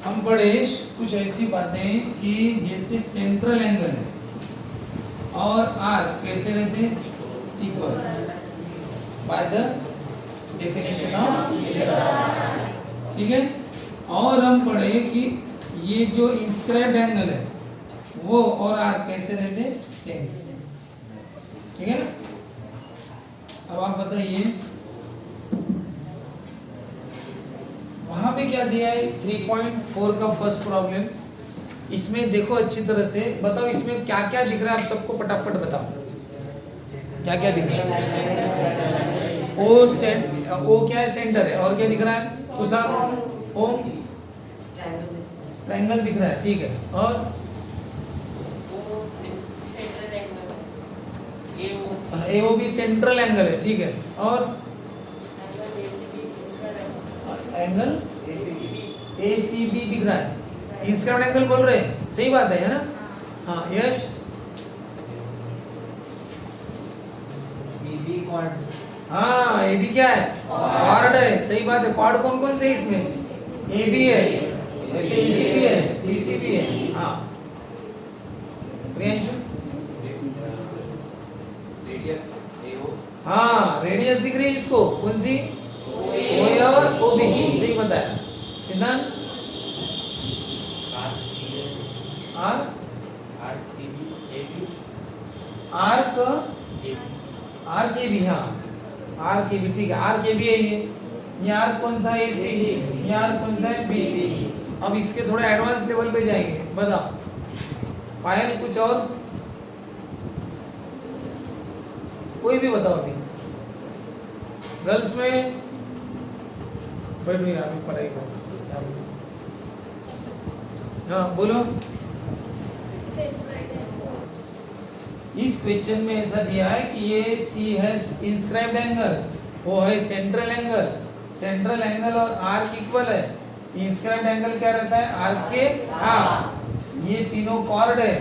हम पढ़े कुछ ऐसी बातें कि जैसे सेंट्रल एंगल है और आर कैसे रहते हैं equal by the definition of measure R, ठीक है। और हम पढ़े कि ये जो इंस्क्राइब्ड एंगल है वो और आर कैसे रहते हैं सेम, ठीक है ना। अब आप बताइए वहां पे क्या दिया है 3.4 का फर्स्ट प्रॉब्लम। इसमें देखो अच्छी तरह से बताओ इसमें क्या क्या दिख रहा है, आप सबको फटाफट बताओ क्या क्या दिख रहा है। ओ क्या है सेंटर है, और क्या दिख रहा है उसा ओ ट्रायंगल दिख रहा है, ठीक है। और एओ भी सेंट्रल एंगल है, ठीक है। और एंगल एसीबी दिख रहा है, इंस्क्राइब्ड एंगल बोल रहे हैं, सही बात है ना। हाँ यश बीबी कॉर्ड, हाँ ए बी क्या है कॉर्ड है, सही बात है। कॉर्ड कौन कौन से इसमें ए बी है, ऐसे एसीबी है, बीसीबी है। हाँ प्रियांशु रेडियस एओ, हाँ रेडियस दिख रही है इसको, कौन सी ओए और ओबी, सही बताया। सिद्धांत आर आर्क आर के भी, हाँ आर के भी, ठीक है आर के भी है ये आर कौन सा है सी, ये आर कौन सा है बी सी। अब इसके थोड़े एडवांस लेवल पे जाएंगे, बताओ पायल कुछ और कोई भी बताओ अभी गर्ल्स में बैठ नहीं रहा अभी पढ़ाई को। हाँ बोलो। इस क्वेश्चन में ऐसा दिया है कि ये सी है इंस्क्राइब्ड एंगल, वो है सेंट्रल एंगल, सेंट्रल एंगल और आर्क इक्वल है। इंस्क्राइब्ड एंगल क्या रहता है आर्क के हाफ, ये तीनों कॉर्ड है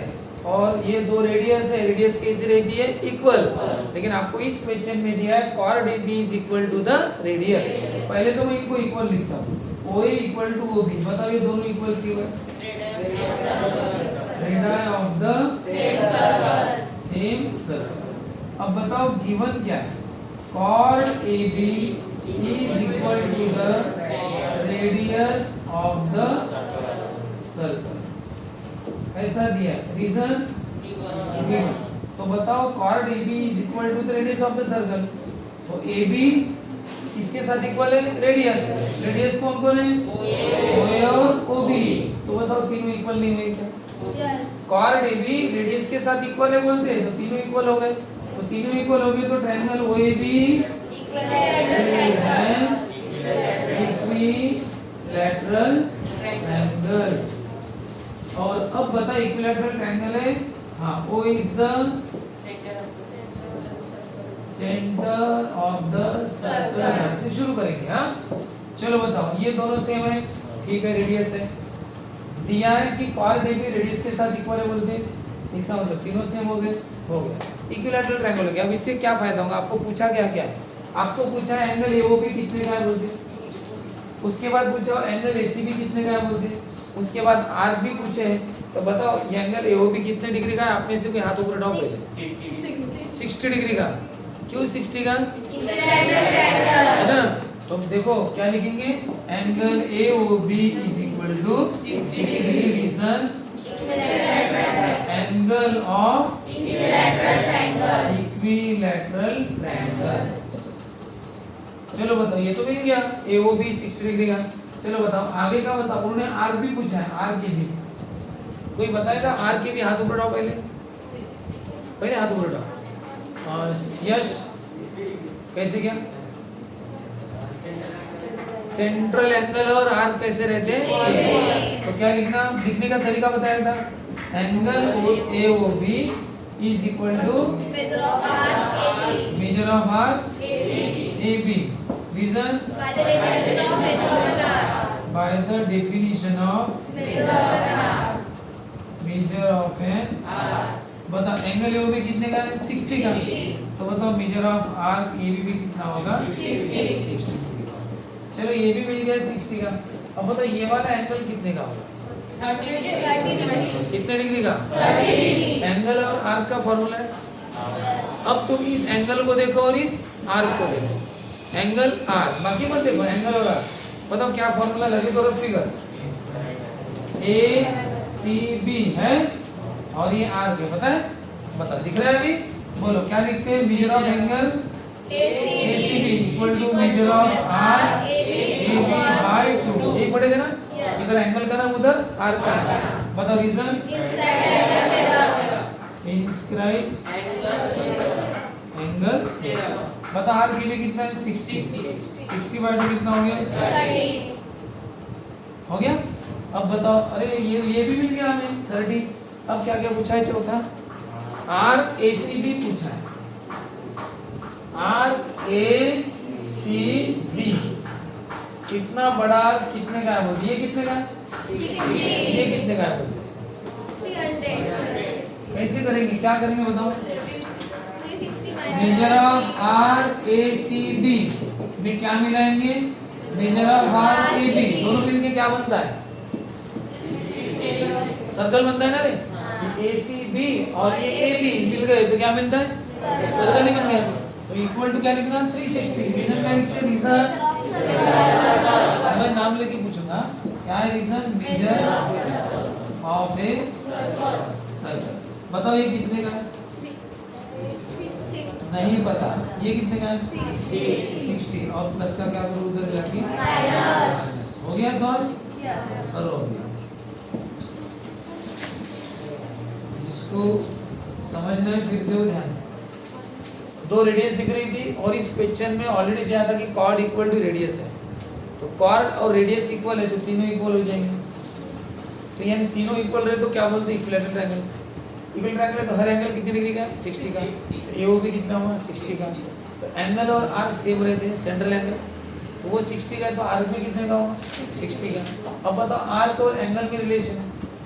और ये दो रेडियस है, रेडियस कैसी रहती है इक्वल। लेकिन आपको इस क्वेश्चन में दिया है chord A B is equal to the radius. पहले तो मैं इनको इक्वल लिखता हूँ, O A equal to O B, बताओ ये दोनों इक्वल क्यों है। Radius of the same circle. अब बताओ गिवन क्या है, chord A B is equal to the radius of the circle, ऐसा दिया है। Reason given. तो बताओ chord A B is equal to the radius of the circle, तो ए बी किसके साथ इक्वल है रेडियस, रेडियस कौन कौन है ओए और ओ बी। तो बताओ तीनों इक्वल नहीं हुए क्या। कॉर्ड ए बी रेडियस के साथ इक्वल है बोलते हैं, तो तीनों इक्वल हो गए। तो तीनों इक्वल हो गए तो triangle O A B equilateral triangle. और अब बता इक्विलैटरल ट्रायंगल है, हाँ O is the centre of the circle से शुरू करेंगे। हाँ चलो बताओ ये दोनों सेम है, ठीक है रेडियस है। दिया है कि कॉर्ड ए बी रेडियस के साथ इक्वल है बोलते हैं, इसका मतलब तीनों सेम हो गए, हो गया इक्विलैटरल ट्रायंगल हो गया। अब इससे क्या फायदा होगा, आपको पूछा क्या क्या है, आपको पूछा एंगल एओबी कितने का है बोलते, उसके बाद पूछा एंगल एसीबी कितने का है बोलते, उसके बाद आर्क भी पूछे हैं। तो बताओ ये एंगल एओबी कितने डिग्री का है, आप में से कोई हाथ ऊपर उठाओ पहले। 60 डिग्री का, क्यों 60 का है ना। तो देखो क्या लिखेंगे, angle AOB is equal to 60 degree, reason angle of equilateral triangle. चलो बताओ ये तो मिल गया एओबी 60 डिग्री का। चलो बताओ आगे का बताओ, उन्होंने आर्क भी पूछा है, आर्क के भी कोई बताएगा, आर्क के भी हाथ ऊपर उठाओ पहले, पहले हाथ ऊपर उठाओ। और यश कैसे क्या, सेंट्रल एंगल और आर्क कैसे रहते हैं, तो क्या लिखना, लिखने का तरीका बताया था, angle AOB is equal to measure of arc A B, reason by the definition of measure of N. बताओ एंगल एओबी कितने का है 60 का, तो बताओ मेजर ऑफ आर्क एबी भी कितना होगा 60 डिग्री। चलो ये भी मिल गया 60 का। अब बताओ ये वाला एंगल कितने का होगा? 30 कितने डिग्री का? 30 एंगल और आर्क का फॉर्मूला है। अब तुम इस एंगल को देखो और इस आर्क को देखो, एंगल आर्क, बाकी मत देखो, एंगल और आर्क। बताओ क्या फॉर्मूला लगे तो फिगर ए सी बी है और ये आर्क है, पता है? बताओ दिख रहा है अभी? बोलो क्या लिखते हैं? Measure of angle ACB equal to measure of RAB by 2। एक पढ़ेगा ना, इधर एंगल का नाम उधर आर्क का नाम। बताओ रीजन? Inscribe angle. बताओ RAB कितना है? 60 बाय 2 कितना हो गया? 30 हो गया। अब बताओ, अरे ये भी मिल गया हमें 30। अब क्या क्या पूछा है? चौथा RACB पूछा है। RACB कितना बड़ा, कितने का है? बोलिए ये कितने का है? 60 ये कितने का है? बोलिए 300 कैसे करेंगे, क्या करेंगे बताओ? 360 मेजर ऑफ RACB में क्या मिलाएंगे? मेजर ऑफ RAB, दोनों मिलके क्या बनता है? सर्कल बनता है ना रे। ये ACB और ये AB मिल गए तो क्या मिलता है? सर्कल ही बन गया। तो इक्वल टू क्या लिखना? 360। रीजन क्या लिखते हैं? रीजन मैं नाम लेके पूछूंगा क्या है reason? Measure of a circle. बताओ ये कितने का है? नहीं पता। ये कितने का है? 60 और प्लस का क्या करूँ उधर जाके? हो गया सॉल्व? करो हो गया। जिसको समझना है फिर से वो ध्यान। दो रेडियस दिख रही थी और इस क्वेश्चन में ऑलरेडी दिया था कि कॉर्ड इक्वल टू रेडियस है, तो कॉर्ड और रेडियस इक्वल है तो तीनों इक्वल हो जाएंगे। तो यानी तीनों इक्वल रहे तो क्या बोलते हैं? Equilateral triangle. इक्विलेटरल ट्रायंगल है तो हर एंगल कितने डिग्री का है? 60 का। AO भी कितना हुआ? 60 का। तो एंगल और आर्क सेम रहते हैं, सेंट्रल एंगल, तो वो 60 का है तो आर्क भी कितने का होगा? 60 का। अब बताओ आर्क और एंगल में रिलेशन,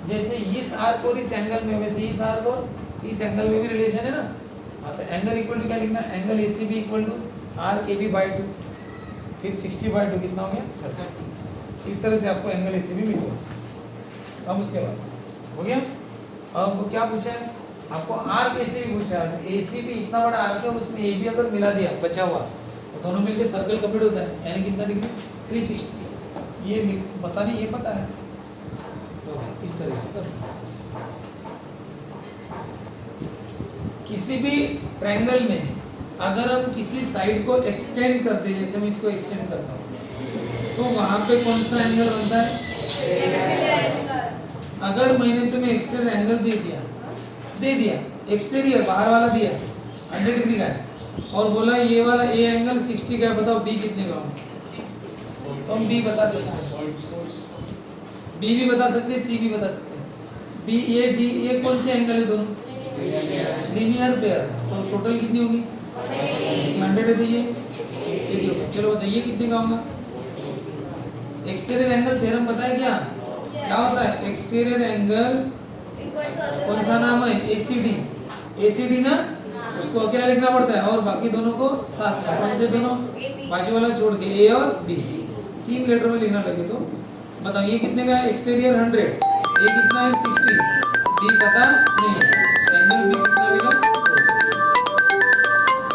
जैसे इस आर्क और इस एंगल में, वैसे इस आर्क और इस एंगल में भी रिलेशन है ना। हाँ, तो एंगल इक्वल टू क्या लिखना? Angle ACB equal to RAB by 2, फिर 60 बाय 2 कितना हो गया? 30। इस तरह से आपको एंगल ACB मिल गया। अब उसके बाद हो गया। अब क्या पूछा है आपको? आर्क ACB पूछा है। ACB इतना बड़ा आर्क है, उसमें AB अगर मिला दिया बचा हुआ तो दोनों मिलकर सर्कल कंप्लीट होता है, यानी कितना डिग्री? 360। ये पता नहीं, ये पता है तो इस तरह से कर। किसी भी ट्रायंगल में अगर हम किसी साइड को एक्सटेंड करते हैं, जैसे मैं इसको एक्सटेंड करता हूँ, तो वहां पे कौन सा एंगल बनता है? अगर मैंने तुम्हें एक्सटेरियर एंगल दे दिया एक्सटीरियर बाहर वाला दिया 100 डिग्री का है और बोला ये वाला ए एंगल 60 का है, बताओ बी कितने का होगा? तो हम बी बता सकते हैं, बी भी बता सकते हैं, सी भी बता सकते हैं। बी ए डी ए कौन से एंगल है? दोनों लीनियर पेयर। तो टोटल कितनी होगी? 100 है तो ये 80 होगा। चलो बताइए कितने का होगा? एक्सटीरियर एंगल थ्योरम बताया क्या? क्या होता है एक्सटीरियर एंगल? कौन सा नाम है? ACD ना, उसको अकेला लिखना पड़ता है और बाकी दोनों को साथ साथ। कौन से दोनों? बाजू वाला छोड़ के A और B 3 लेटर में लिखना लगे तो बताओ ये कितने का है? एक्सटीरियर 100, ये कितना है? 60, B पता नहीं है। एंगल B कितना मिला?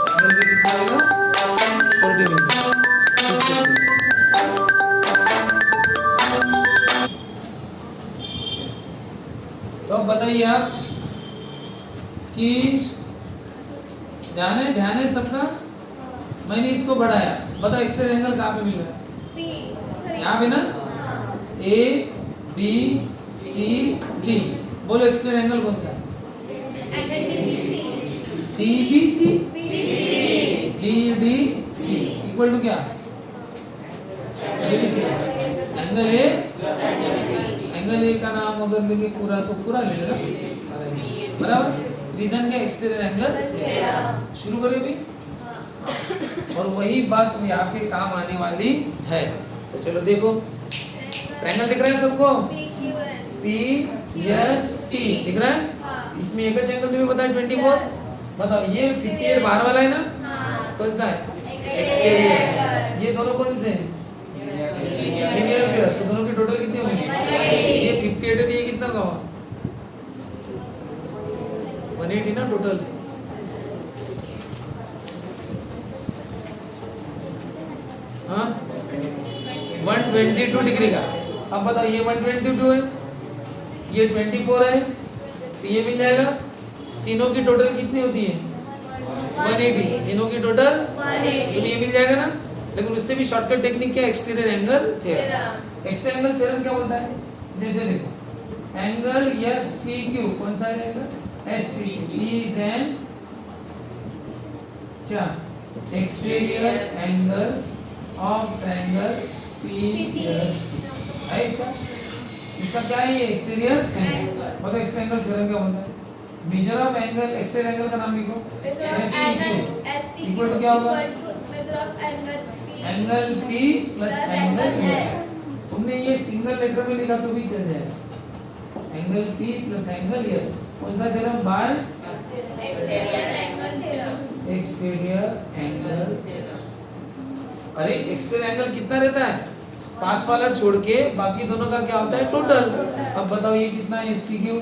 एंगल B कितना मिला? 40 मिला। इस तरीके से तो अब बताइए आप कि ध्यान है सबका। मैंने इसको बढ़ाया, बताओ इससे एंगल कहाँ पे मिल रहा है? यहाँ पे ना, A B C D। बोलो एक्सटेरियर एंगल कौन सा है? DBC DDC इक्वल टू क्या? DBC angle A। Angle A का नाम अगर लेंगे पूरा तो पूरा ले लेना बराबर। रीजन क्या? Exterior angle. शुरू करिए भी, और वही बात यहाँ पे काम आने वाली है। तो चलो देखो, ट्रायंगल दिख रहा है सबको? PST दिख रहा है? इसमें एक एंगल तुम्हें पता है 24। बताओ ये 58 बाहर वाला है ना, कौन सा है? एक्सटीरियर। ये दोनों कौन से हैं? Linear pair. तो दोनों की ना टोटल। हाँ 122 डिग्री का। अब बताओ ये 122 है, ये 24 है, तो ये मिल जाएगा। तीनों की टोटल कितनी होती है 180, तीनों की टोटल तो ये मिल जाएगा ना। लेकिन उससे भी शॉर्टकट टेक्निक क्या, exterior angle theorem. Exterior angle theorem क्या बोलता है, जैसे देखो एंगल एस टी क्यू, कौन सा है angle S T is N क्या exterior angle of triangle PST है इसका। इसका क्या है ये एक्सटीरियर एंगल। बताओ एक्सटीरियर एंगल थ्योरम क्या बोलता है, measure of angle, exterior angle का नाम लिखो इक्वल टू क्या होगा angle P plus angle S. तुमने ये सिंगल लेटर में लिखा तो भी चल जाएगा, angle P plus angle S. कौन सा थ्योरम, बाय एक्सटीरियर एंगल। अरे एक्सटीरियर एंगल कितना रहता है, पास वाला छोड़ के बाकी दोनों का क्या होता है टोटल। अब बताओ ये कितना है एस टी क्यू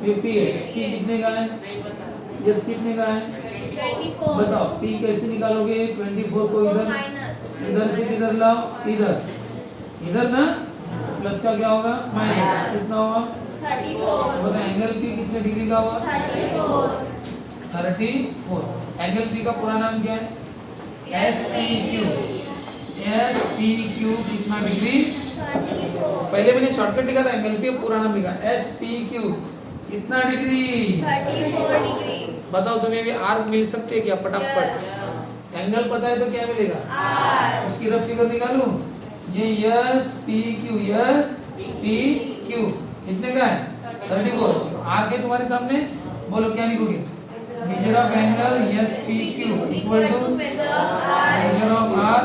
58, पी कितने का है, एस कितने का है, 24। बताओ पी कैसे निकालोगे, 24 को इधर इधर से किधर लाओ, इधर इधर ना, प्लस का क्या होगा माइनस, कितना होगा 34। बताओ एंगल पी कितने डिग्री का हुआ 34। एंगल पी का पूरा नाम क्या है S P Q. S P Q कितना डिग्री, 34। पहले मैंने शॉर्टकट लिखा था, एंगल पी पूरा नाम लिखा एस पी क्यू कितना डिग्री 34 डिग्री। बताओ तुम्हें भी आर्क मिल सकते हैं क्या फटाफट। एंगल पता है तो क्या मिलेगा R। उसकी रफ फिगर निकालूं, ये yes P Q, yes P Q कितने का है 34। तो आर के तुम्हारे सामने बोलो क्या लिखोगे, measure of angle S P Q equal to measure of R measure of R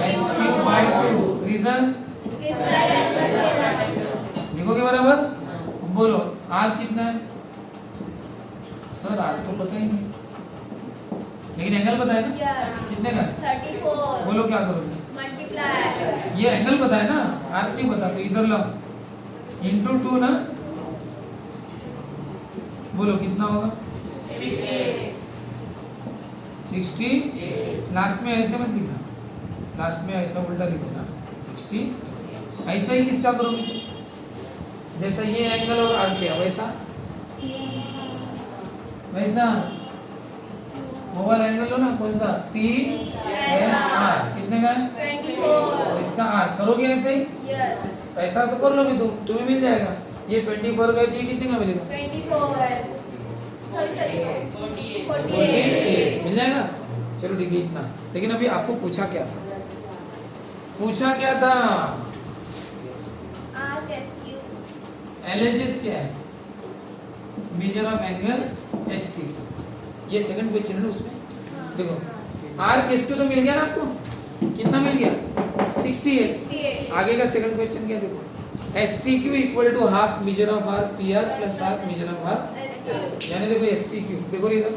S Q by 2। Reason लिखोगे बराबर। बोलो आर कितना है, सर आर तो पता ही नहीं, लेकिन एंगल पता है ना Yes। कितने का है? 34 बोलो क्या करोगे, multiply ये एंगल पता है ना, आर नहीं पता, तो इधर लाओ इंटू 2 ना। बोलो कितना होगा 60। लास्ट में ऐसे मत लिखना, लास्ट में ऐसा उल्टा लिखना 60। ऐसा ही किसका करोगे, जैसा ये एंगल और आर किया वैसा वैसा वो वाला एंगल लो ना, कौन सा पी एस आर कितने का है 24 इसका आर करोगे ऐसे ही, yes ऐसा तो कर लोगे तुम, तुम्हें मिल जाएगा। ये 24 का, ये कितने का मिलेगा 24 sorry 48 48 मिल जाएगा। चलो ठीक है इतना। लेकिन अभी आपको पूछा क्या था, पूछा क्या था arc SQ एलएचएस क्या है, मेजर ऑफ एंगल एसटी। ये सेकंड क्वेश्चन है ना उसमें। देखो आर्क एसक्यू तो मिल गया ना आपको, कितना मिल गया 68। 68 आगे का सेकंड क्वेश्चन क्या देखो, S T Q equal to half measure of R P R plus half measure of R SQ यानी देखो एस टी क्यू, देखो इधर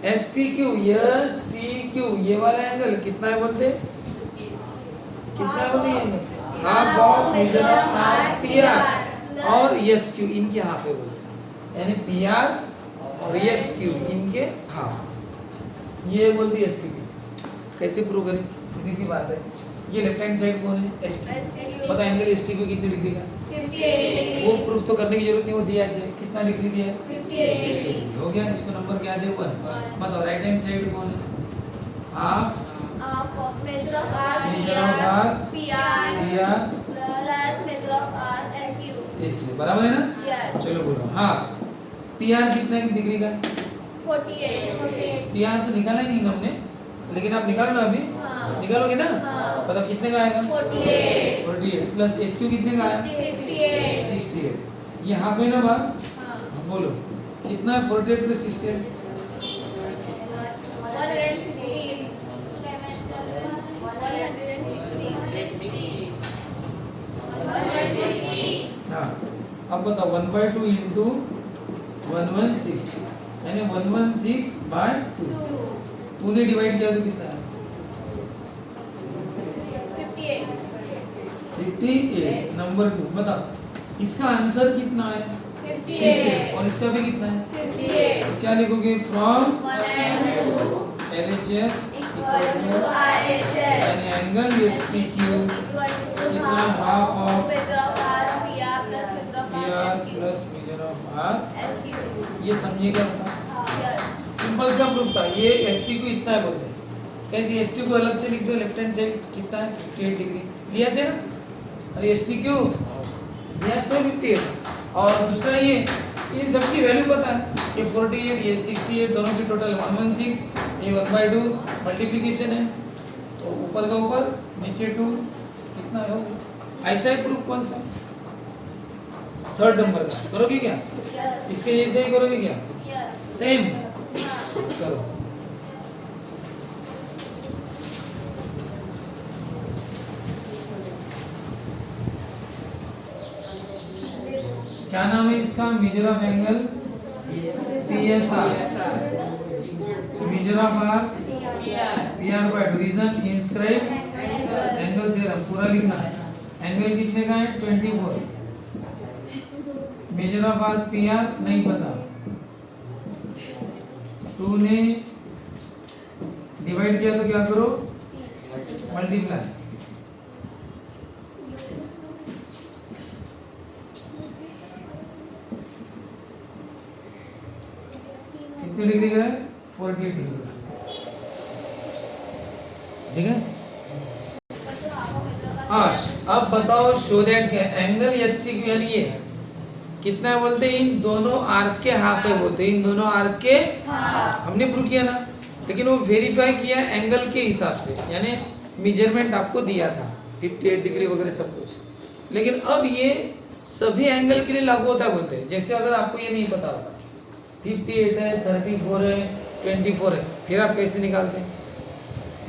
S T Q, S T Q ये वाला एंगल कितना है बोलते, कितना है बोलते angle half of measure of R P R और एस क्यू इनके हाफ है बोलते, यानी पी आर और एस क्यू इनके हाफ, ये बोलती एस टी क्यू। कैसे प्रूव करें, सीधी सी बात है, ये लेफ्ट हैंड साइड कौन है एस टी, पता एंगल एस टी क्यू कितनी डिग्री का, 58 वो प्रूफ तो करने की जरूरत नहीं, वो दिया है कितना डिग्री दिया है 58 डिग्री हो गया। इसको नंबर क्या दे हुआ है बताओ, राइट हैंड साइड कौन है half of measure of R Measure of R, PR P R plus measure of R SQ S Q बराबर है ना। yes चलो बोलो हाफ पी आर कितने डिग्री का, 48 पी आर तो निकाला ही नहीं हमने, लेकिन आप निकालो ना अभी, हाँ। निकालोगे ना, हाँ। पता कितने का आएगा 48 48 प्लस एस क्यू कितने का है 68 68। ये हाफ है ना बार, हाँ बोलो कितना है 48 प्लस 68 हाँ। अब बताओ 1/2 इंटू 116 यानी 116/2, 2 ने डिवाइड किया तो कितना है 58। नंबर 2 बताओ इसका आंसर कितना है 58 और इसका भी कितना है? 58 तो क्या लिखोगे? From 1 and 2 LHS equal to RHS and angle SPQ equal to equal half of measure of R PR plus measure of R PR SQ plus measure of R। SQ ये समझिए क्या था? yes सिंपल सा proof था। ये STQ इतना है बोलते हैं। कैसे STQ को अलग से लिख दो, लेफ्ट हैंड साइड कितना है? 58 डिग्री लिया जाए ना। अरे STQ यस तो 58 और दूसरा ये इन सब की वैल्यू पता है। ये 48 ये 68 दोनों की टोटल 116, ये 1/2 मल्टीप्लिकेशन है तो ऊपर का ऊपर नीचे 2 कितना है? ऐसा है प्रूफ। कौन सा? थर्ड नंबर का करोगे क्या? yes इसके जैसे ही करोगे क्या? yes सेम हाँ करो। क्या नाम है इसका? Measure of angle PSR, measure of R PR by reason inscribe angle theorem पूरा लिखना है। एंगल कितने का है? 24। मेजर ऑफ R PR नहीं पता, 2 ने डिवाइड किया तो क्या करो? मल्टीप्लाई। कितने डिग्री का है? 48 डिग्री का। ठीक है। हाँ अब बताओ शो दैट क्या एंगल STQ यानी ये कितना है बोलते हैं? इन दोनों आर्क के हाफ है बोलते हैं। इन दोनों आर्क के हमने प्रूव किया ना, लेकिन वो वेरीफाई किया एंगल के हिसाब से, यानी मेजरमेंट आपको दिया था 58 डिग्री वगैरह सब कुछ। लेकिन अब ये सभी एंगल के लिए लागू होता है बोलते हैं। जैसे अगर आपको ये नहीं पता होता 58 है, 34 है, 24 है, फिर आप कैसे निकालते हैं?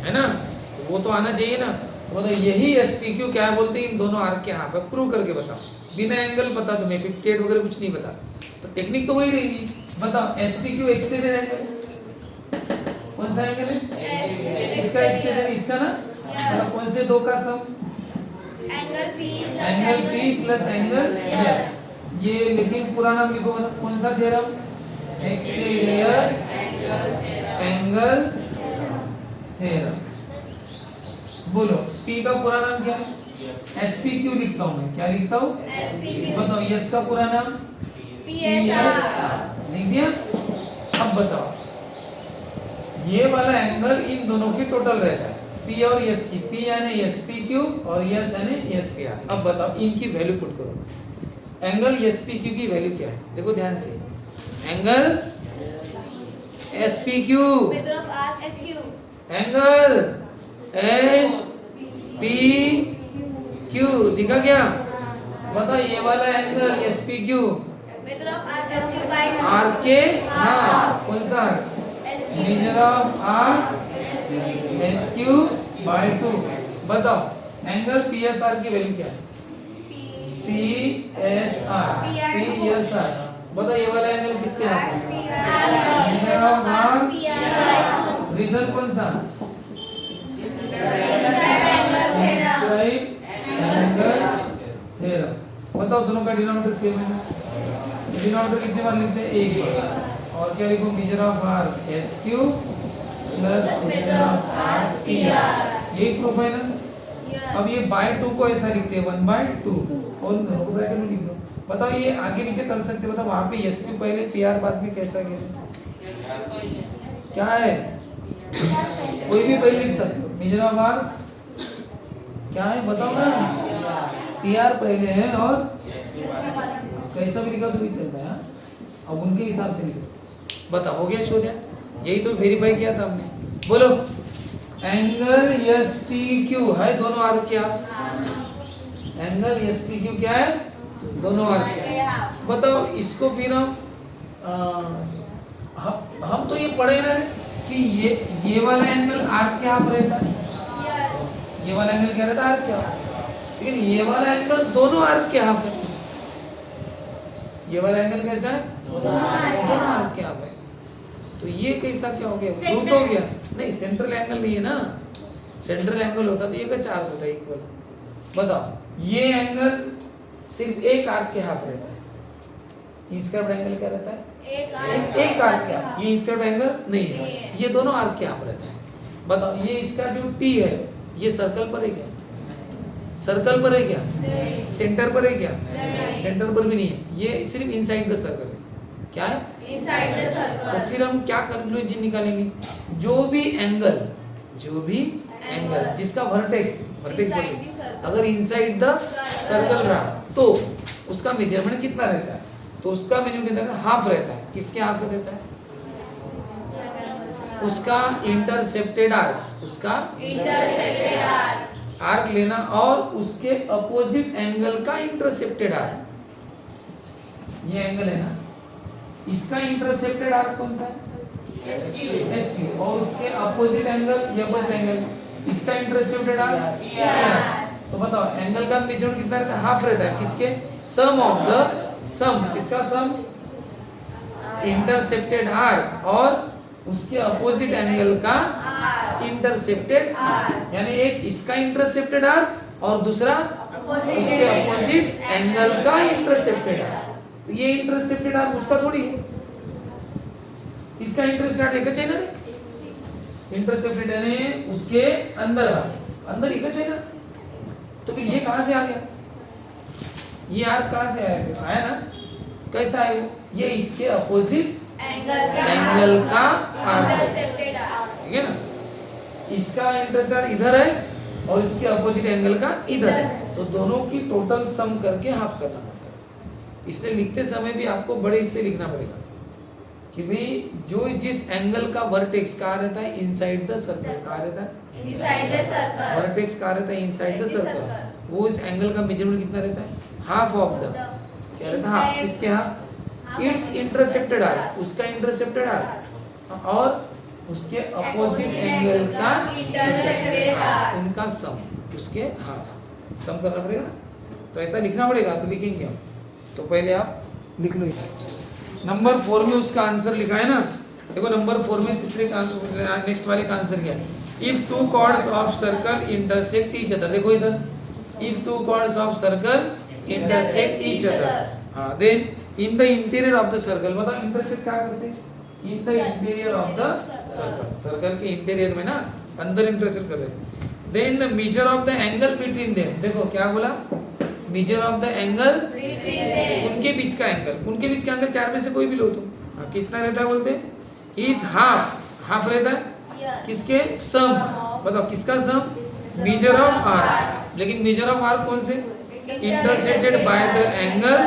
है ना, वो तो आना चाहिए ना। तो यही STQ क्या है बोलते हैं? इन दोनों आर्क के हाफ है। प्रूव करके बताओ। बिना एंगल पता तुम्हें 58 वगैरह कुछ नहीं पता, तो टेक्निक तो वही रहेगी। बताओ STQ एक्सटेंडेड एंगल कौन सा एंगल है? इसका एक्सटेंडेड, इसका ना मतलब कौन से दो का sum? Angle P plus angle S। ये लेकिन पूरा नाम लिखो ना, कौन सा थ्योरम? Exterior angle theorem. बोलो P का पूरा नाम क्या है? SPQ लिखता हूँ मैं। क्या लिखता हूँ? बताओ यस का पूरा नाम? PSR लिख दिया। अब बताओ ये वाला एंगल इन दोनों की टोटल रहता है P और S की। P यानी SPQ और S यानी SPR। अब बताओ इनकी वैल्यू पुट करो। एंगल SPQ की वैल्यू क्या है? देखो ध्यान से, angle SPQ measure of R SQ angle SPQ दिखा क्या? बताओ ये वाला angle SPQ measure of R SQ by R के हाँ कौन सा? Measure of R SQ by 2। बताओ एंगल PSR की वैल्यू क्या है? PSR। बताओ ये वाला एंगल किसके हाथ में? मेजर ऑफ R रीजन कौन सा? Inscribe angle theorem. बताओ दोनों का डिनोमिनेटर सेम है ना? डिनोमिनेटर कितने बार लिखते हैं? एक बार। और क्या लिखो? Major of R SQ plus measure of R PR। ये प्रूफ है ना। अब ये बाय 2 को ऐसा लिखते हैं 1/2 और दोनों को ब्रैकेट में लिख दो। बताओ ये आगे नीचे कर सकते हैं। बताओ वहां पे SQ पहले PR बाद में कैसा क्या है? कोई भी पहले लिख सकते हो। मेजर ऑफ R क्या है बताओ ना? PR पहले है और कैसा भी लिखा तो भी चलता है। अब उनके हिसाब से लिखो। बताओ हो गया? शो दिया। यही तो वेरीफाई किया था हमने। बोलो एंगल STQ है दोनों आर्क के हाफ। एंगल STQ क्या है? दोनों आर्क के हाफ। बताओ इसको फिर हम तो ये पढ़े ना कि ये वाला एंगल आर्क के हाफ रहता है। ये वाला एंगल क्या रहता है? आर्क के हाफ। लेकिन ये वाला एंगल दोनों आर्क के हाफ है। ये वाला एंगल कैसा है? दोनों आर्क के हाफ है। तो ये कैसा क्या हो गया? प्रूफ हो गया? नहीं सेंट्रल एंगल नहीं है ना। सेंट्रल एंगल होता तो ये का 4 होता इक्वल। बताओ ये एंगल सिर्फ एक आर्क के हाफ रहता है, इंस्क्राइब्ड एंगल क्या रहता है? एक सिर्फ एक आर्क क्या? ये इंस्क्राइब्ड एंगल नहीं है, ये दोनों आर्क के यहाँ पर रहता है। बताओ ये इसका जो टी है ये सर्कल पर है क्या? सर्कल पर है क्या? सेंटर पर है क्या? सेंटर पर भी नहीं है, ये सिर्फ इनसाइड द सर्कल है। क्या है? इनसाइड द तो सर्कल। फिर हम क्या कंक्लूजन निकालेंगे? जो भी एंगल जिसका वर्टेक्स Inside the circle. अगर इनसाइड द सर्कल रहा तो उसका मेजरमेंट कितना रहता है? तो उसका मेजरमेंट कितना रहता है? हाफ रहता है। किसके हाफ रहता है? उसका इंटरसेप्टेड आर्क, उसका इंटरसेप्टेड आर्क। आर्क लेना और उसके अपोजिट एंगल का इंटरसेप्टेड आर्क। ये एंगल है ना, इसका इंटरसेप्टेड आर्क कौन सा है? SQ। और उसके अपोजिट एंगल, ये अपोजिट एंगल, इसका इंटरसेप्टेड आर्क तो बताओ एंगल का मेजरमेंट कितना रहता है? हाफ रहता है। किसके? सम ऑफ द सम, किसका सम? इंटरसेप्टेड आर्क और उसके अपोजिट एंगल का इंटरसेप्टेड आर्क। यानी एक इसका इंटरसेप्टेड आर्क और दूसरा उसके अपोजिट एंगल का इंटरसेप्टेड आर्क। तो ये इंटरसेप्टेड आर्क उसका थोड़ी है, इसका इंटरसेप्टेड आर्क एक है ना, इंटरसेप्टेड यानी उसके अंदर अंदर एक है ना। तो फिर ये कहां से आ गया? ये आर्क कहां से आया ना? कैसा है वो? ये इसके अपोजिट एंगल का आर्क, इंटरसेप्टेड आर्क। ठीक है ना। इसका इंटरसेप्ट इधर है और इसके अपोजिट एंगल का इधर है, तो दोनों की टोटल सम करके हाफ करना पड़ता है। इसलिए लिखते समय भी आपको बड़े हिस्से लिखना पड़ेगा कि भाई जो जिस एंगल का वर्टेक्स कहाँ रहता है? Inside the circle. कहाँ रहता है? Inside the circle. वर्टेक्स कहाँ रहता है? Inside the circle. वो इस एंगल का मेजरमेंट कितना रहता है? हाफ ऑफ द, क्या रहता है? हाफ। किसके हाफ? इट्स इंटरसेप्टेड आर्क, उसका इंटरसेप्टेड आर्क और उसके अपोजिट एंगल का इंटरसेप्टेड आर्क। उनका सम, उसके हाफ। सम करना पड़ेगा ना, तो ऐसा लिखना पड़ेगा। तो लिखेंगे हम, तो पहले आप लिख लो। नंबर 4 में उसका आंसर लिखा है ना, देखो नंबर 4 में तीसरे का नेक्स्ट वाले का आंसर क्या है? If two chords of circle intersect each other. देखो इधर, if two chords of circle intersect each other, हाँ, then in the interior of the circle. बताओ इंटरसेक्ट क्या करते हैं? In the interior of the circle, circle के interior में ना, अंदर इंटरसेक्ट कर रहे हैं। Then the measure of the angle between them. देखो क्या बोला? मेजर ऑफ द एंगल, उनके बीच का एंगल, उनके बीच का एंगल 4 में से कोई भी लो तुम, हाँ, कितना रहता है बोलते? इज हाफ, हाफ रहता है। किसके? सम। बताओ किसका सम? Measure of arc. लेकिन मेजर ऑफ आर्क कौन से? Intercepted by the angle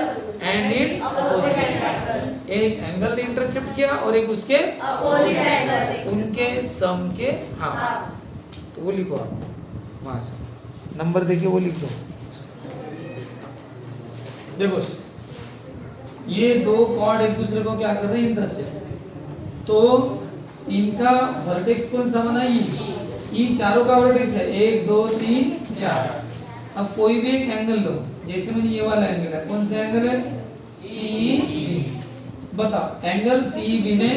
and its opposite. एक एंगल ने इंटरसेप्ट किया और एक उसके अपोजिट एंगल, उनके सम के हाफ। तो वो लिखो आप वहां से, नंबर देखिए वो लिख दो। देखो ये दो कॉर्ड एक दूसरे को क्या कर रहे हैं? इंटरसेप्ट। तो इनका वर्टेक्स कौन सा बना? ये चारों का वर्टेक्स है 1 2 3 4। अब कोई भी एक एंगल लो, जैसे मैंने ये वाला एंगल है, कौन सा एंगल है? CEB। बताओ एंगल CEB ने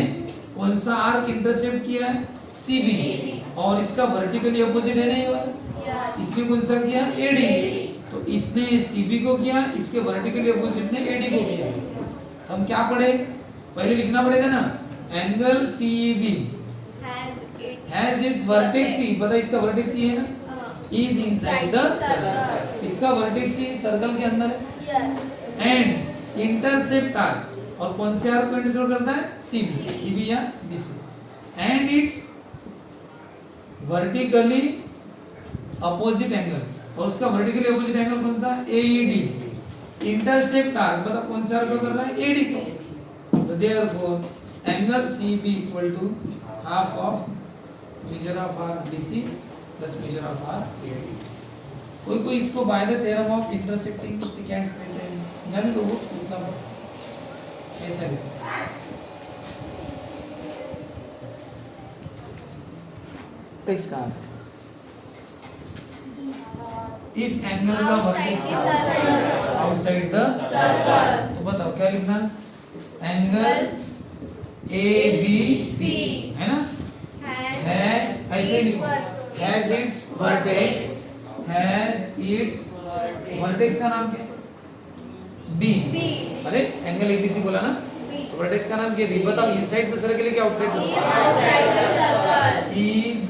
कौन सा आर्क इंटरसेप्ट किया है? CB। और इसका वर्टिकली अपोजिट है ना ये वाला, इसने कौन सा किया? AD। तो इसने CB को किया, इसके वर्टिकली अपोजिट ने AD को किया। हम क्या पढ़े? पहले लिखना पड़ेगा ना, angle CEB has its vertex E। पता है इसका वर्टेक्स E है ना, इज इनसाइड द सर्कल। इसका वर्टेक्स E सर्कल के अंदर है। एंड इंटरसेप्ट आर्क, और कौन से आर्क को इंटरसेप्ट करता है? CB या BC। And it's vertically opposite angle, और उसका वर्टिकली अपोजिट एंगल कौन सा? AED। इंटरसेप्ट आर्क पता कौन सा आर्क को कर रहा है? AD को। तो therefore angle CB equal to half of measure of arc BC plus measure of arc AD। कोई इसको by the theorem of intersecting secants लेते हैं, जाने दो वो उतना ऐसा है। टेक्स्ट का इस एंगल का वर्टेक्स आउटसाइड द सर्कल। तो बताओ क्या लिखना? एंगल ABC है ना, हैज, ऐसे लिखो, has its vertex, has its vertex का नाम क्या है? बी। B. अरे एंगल एबीसी बोला ना, B. तो वर्टेक्स का नाम क्या है? बी। बताओ इनसाइड द सर्कल है कि outside the Is circle? outside the circle. Is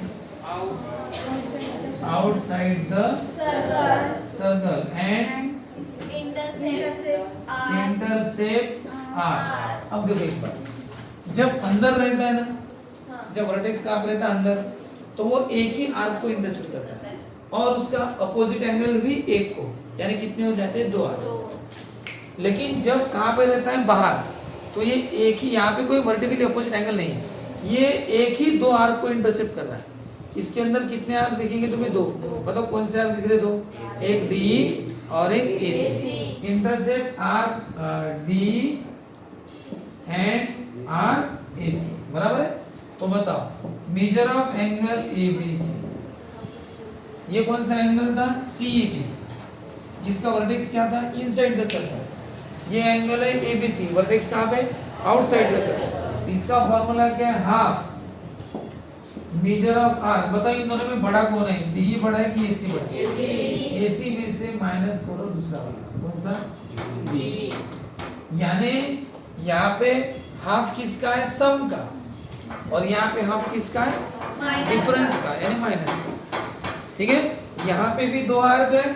outside the Circle. Circle and Intercept R. Intercept R. अब देखो एक बार, जब अंदर रहता है ना, हाँ, जब वर्टेक्स कहाँ पे रहता है अंदर, तो वो एक ही आर्क को इंटरसेप्ट करता है और उसका अपोजिट एंगल भी एक को, यानी कितने हो जाते हैं? 2 आर्क। दो। लेकिन जब कहाँ पे रहता है? बाहर, तो ये एक ही, यहाँ पे कोई वर्टिकली अपोजिट एंगल नहीं है, ये एक ही 2 आर्क को इंटरसेप्ट कर रहा है। इसके अंदर कितने आर्क दिखेंगे तुम्हें? 2। बताओ कौन से आर्क दिख रहे? 2, एक डी और एक AC. Intercept arc D and arc AC, बराबर है? तो बताओ मेजर ऑफ एंगल एबीसी, ये कौन सा एंगल था? सीईबी, जिसका वर्टेक्स क्या था? Inside the circle. ये एंगल है एबीसी, वर्टेक्स कहाँ पे? Outside the circle. इसका फॉर्मूला क्या है? Half measure of R. बताओ इन दोनों में बड़ा कौन है? डी बड़ा है कि एसी बड़ा है? एसी में से माइनस करो दूसरा वाला, कौन सा? डी। यानी यहाँ पे हाफ किसका है? सम का, और यहाँ पे हाफ किसका है? Minus डिफरेंस का, यानी माइनस का। ठीक है, यहाँ पे भी 2 आर्क है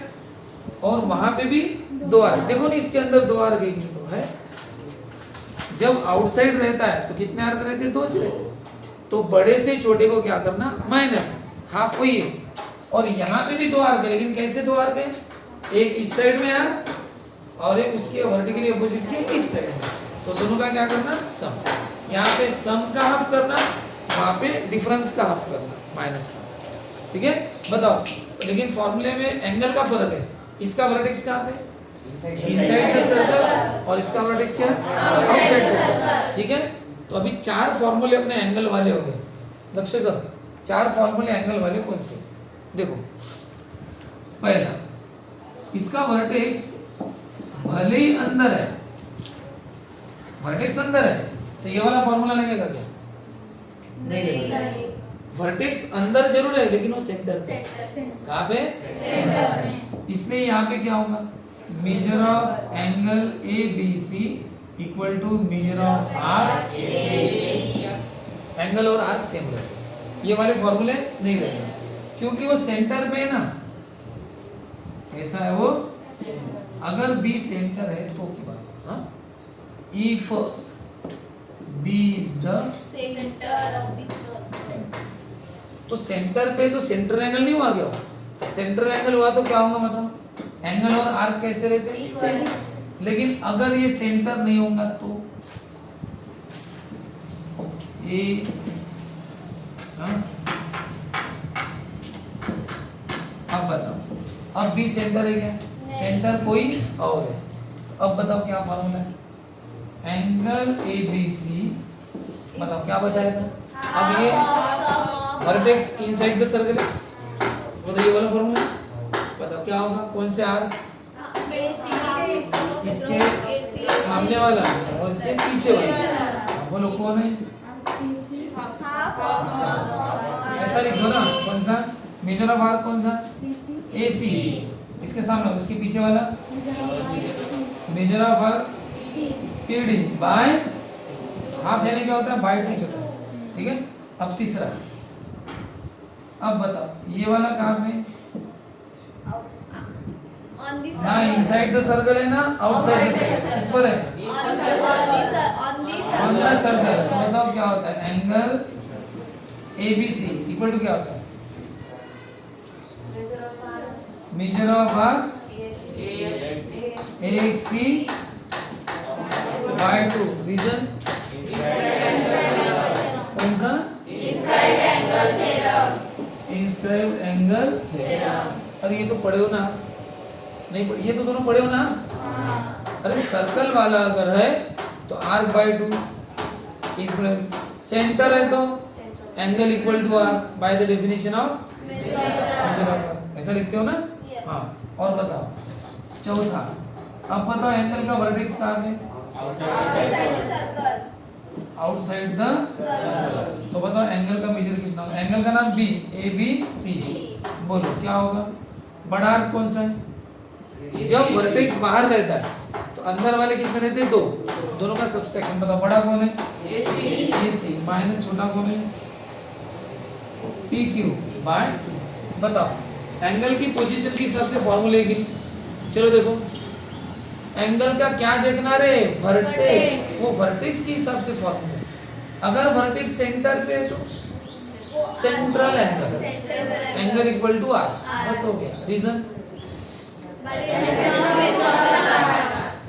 और वहां पे भी 2 आर्क। देखो ना इसके अंदर 2 आर्क तो है। जब आउटसाइड रहता है तो कितने आर्क रहते हैं? 2 रहते हैं। तो बड़े से छोटे को क्या करना? माइनस, हाफ वही है। और यहाँ पे भी 2 आर्क है, लेकिन कैसे 2 आर्क है? एक इस साइड में आर्क और एक उसके वर्टिकली अपोजिट के इस साइड में। तो दोनों का क्या करना? सम। यहाँ पे सम का हाफ करना, वहाँ पे डिफरेंस का हाफ करना, माइनस का। ठीक है, बताओ। लेकिन फॉर्मूले में एंगल का फर्क है। इसका वर्टेक्स कहाँ पे? इनसाइड द सर्कल, और इसका वर्टेक्स क्या है? Outside the circle. ठीक है, तो अभी 4 फॉर्मूले अपने एंगल वाले हो गए। लक्ष्य कर, 4 फॉर्मूले एंगल वाले कौन से? देखो, पहला, इसका वर्टेक्स भले ही अंदर है, वर्टेक्स अंदर है, तो ये वाला फॉर्मूला लगेगा क्या? नहीं लगेगा। वर्टेक्स अंदर जरूर है, लेकिन वो सेंटर से। कहाँ पे? सेंटर में। इसलिए यहाँ पे क्या होगा? Measure of angle A B C equal to measure of R. Angle और आर्क सेम रहते, ये वाले फॉर्मूले नहीं लगेंगे, क्योंकि वो सेंटर में है ना। ऐसा है वो, अगर बी सेंटर है तो की बात, हाँ, if B is the centre of the circle. तो सेंटर पे तो सेंटर एंगल नहीं हुआ क्या? तो सेंटर एंगल हुआ तो क्या होगा? मतलब एंगल और आर्क कैसे रहते हैं? सेम। लेकिन अगर ये सेंटर नहीं होगा तो ए, हाँ? अब बताओ, अब बी सेंटर है क्या? सेंटर कोई और है। तो अब बताओ क्या फॉर्मूला है? एंगल ए बी सी, बताओ क्या बताया था? अब ये वर्टेक्स इनसाइड द सर्कल है, बताओ ये वाला फॉर्मूला बताओ क्या होगा? कौन से आर? इसके सामने वाला और इसके पीछे वाला। बोलो कौन है? ऐसा लिखो ना, कौन सा? मेजर ऑफ आर कौन सा? ए सी। इसके सामने उसके पीछे वाला major of R T D by half, यानी क्या होता है? बाय 2 होता है। ठीक है, अब तीसरा, अब बताओ ये वाला कहाँ पे? ना इनसाइड द सर्कल है ना आउटसाइड द सर्कल, इस पर है ऑन द सर्कल। तो बताओ क्या होता है? Angle A B C equal to क्या होता है? Measure of R A C by 2। Reason कौन सा? Inscribed angle. अरे ये तो पढ़े हो ना? नहीं पढ़े, ये तो दोनों पढ़े हो ना? अरे सर्कल वाला अगर है तो आर्क बाय 2, सेंटर है तो angle equal to R by the definition of measure of R. ऐसा लिखते हो ना? हाँ। और बताओ चौथा, अब बताओ एंगल का वर्टेक्स कहाँ है? Outside the circle. तो बताओ एंगल का मेजर कितना होगा? एंगल का नाम बी, ए बी सी। बोलो क्या होगा? बड़ा आर्क कौन सा है? जब वर्टेक्स बाहर रहता है तो तो अंदर वाले कितने रहते हैं? 2। दोनों का सब्सट्रैक्शन बताओ। बड़ा कौन है? AC माइनस छोटा कौन है? PQ by 2। बताओ एंगल की पोजीशन के हिसाब से फॉर्मूले की। चलो देखो एंगल का क्या देखना रे? वर्टेक्स। वो वर्टेक्स के हिसाब से फॉर्मूला। अगर वर्टेक्स सेंटर पे है तो central angle equal to R। बस हो गया। रीजन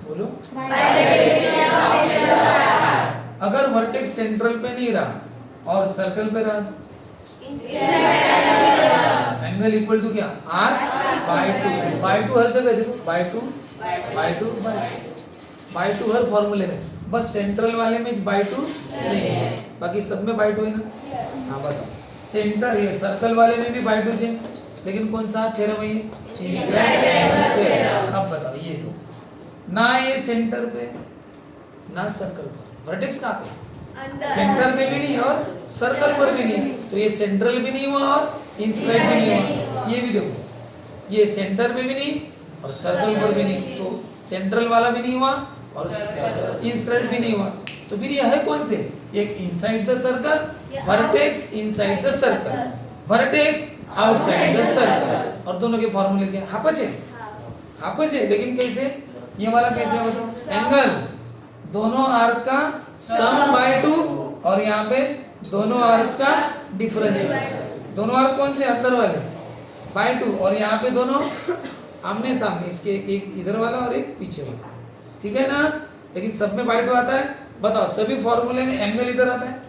बोलो। अगर वर्टेक्स सेंट्रल पे नहीं रहा और सर्कल पे रहा एंगल इक्वल टू क्या? R by 2। बाय 2 हर जगह देखो, बाय 2 बाय 2 बाय 2 हर फॉर्मूले में। बस सेंट्रल वाले में बाय 2 नहीं है, बाकी सब में बाय 2 है ना। हाँ बताओ सेंटर ये सर्कल वाले में भी बाय 2 है, लेकिन कौन सा थ्योरम है ये? Inscribe theorem. अब बताओ ये तो ना ये सेंटर पे ना सर्कल पर, वर्टेक्स कहाँ पे? सेंटर में भी नहीं और सर्कल पर भी नहीं, तो ये सेंट्रल भी नहीं हुआ और इंस्क्राइब भी नहीं हुआ। ये भी देखो ये सेंटर में भी नहीं और सर्कल पर भी नहीं, तो सेंट्रल वाला भी नहीं हुआ और इंस्क्राइब भी नहीं हुआ। तो फिर ये है कौन से? एक inside the circle, vertex inside the circle, vertex outside the circle. और दोनों के फॉर्मूले क्या? हापच है, हापच है। लेकिन कैसे? ये वाला कैसे बताओ? एंगल दोनों आर्क का सम बाय 2 और यहाँ पे दोनों आर्क का डिफरेंस। दोनों आर्क कौन से? अंदर वाले बाय 2 और यहाँ पे दोनों आमने सामने, इसके एक इधर वाला और एक पीछे वाला, ठीक है ना। लेकिन सब में बाय 2 आता है। बताओ सभी फॉर्मूले में एंगल इधर आता है?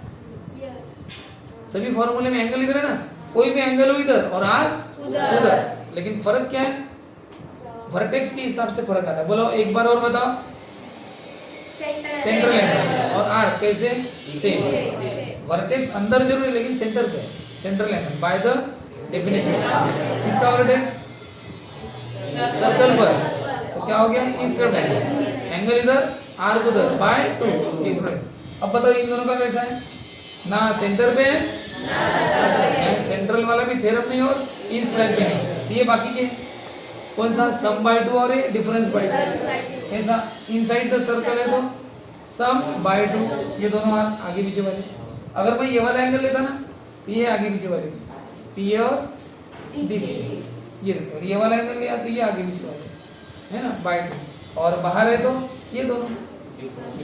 सभी फॉर्मूले में एंगल इधर है ना। कोई भी एंगल हो इधर और आर उधर, लेकिन फर्क क्या है? वर्टेक्स के हिसाब से फर्क आता है। बोलो एक बार और बताओ। सेंट्रल एंगल और आर कैसे? सेम। वर्टेक्स अंदर जरूर है लेकिन सेंटर पे है, central angle by the definition. इसका वर्टेक्स सर्कल पर, तो क्या हो गया? Eastern angle. एंगल इधर आर उधर बाय 2 ईस्टर्न। अब बताओ इन दोनों का कैसा है? ना सेंटर पे है सेंट्रल वाला भी थ्योरम नहीं और इंस्क्राइब भी नहीं। ये बाकी के कौन सा? सम बाय 2 और ये डिफरेंस बाय 2। कैसा? इनसाइड द सर्कल है तो सम बाय 2, ये दोनों आगे पीछे वाले। अगर मैं ये वाला एंगल लेता ना तो ये आगे पीछे वाले पी और DC, ये वाला एंगल लिया तो ये आगे पीछे वाले है ना बाय 2, और बाहर है तो ये दोनों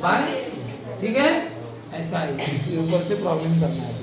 बाय, ठीक है। ऐसा ही इसके ऊपर से प्रॉब्लम करना है।